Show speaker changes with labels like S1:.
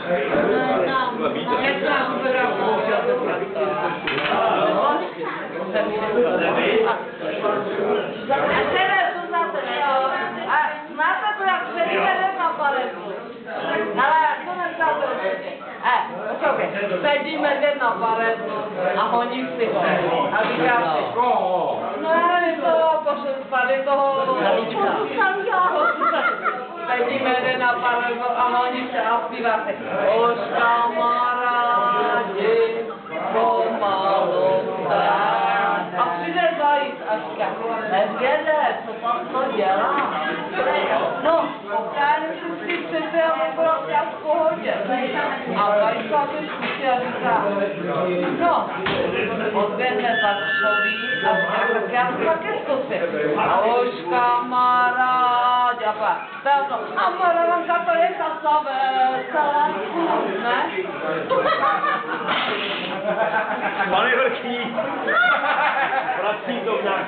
S1: A teraz to znáte, a znáte to, jak sedíte na paletu. Ale to neznáte určitě. Poslouchej, sedíme hned na paletu a honí si ho. A říká si, no já nevím toho, tady toho, sedíme hned na paletu a honí se a zpívá se, už kamarádi, pomalu a přijde zajíc a říká, nezvěde, co tam to dělá? No, pokážu si přece a nebyla v pohodě. A zajíca se špítí a říká, no, odvědne Zakšový a říká, tak já jsem také zkusím. A už kamarádi, a pak, a Maranka to je Kasaveca, ne?
S2: Pane Vrchní, vrací to nějak.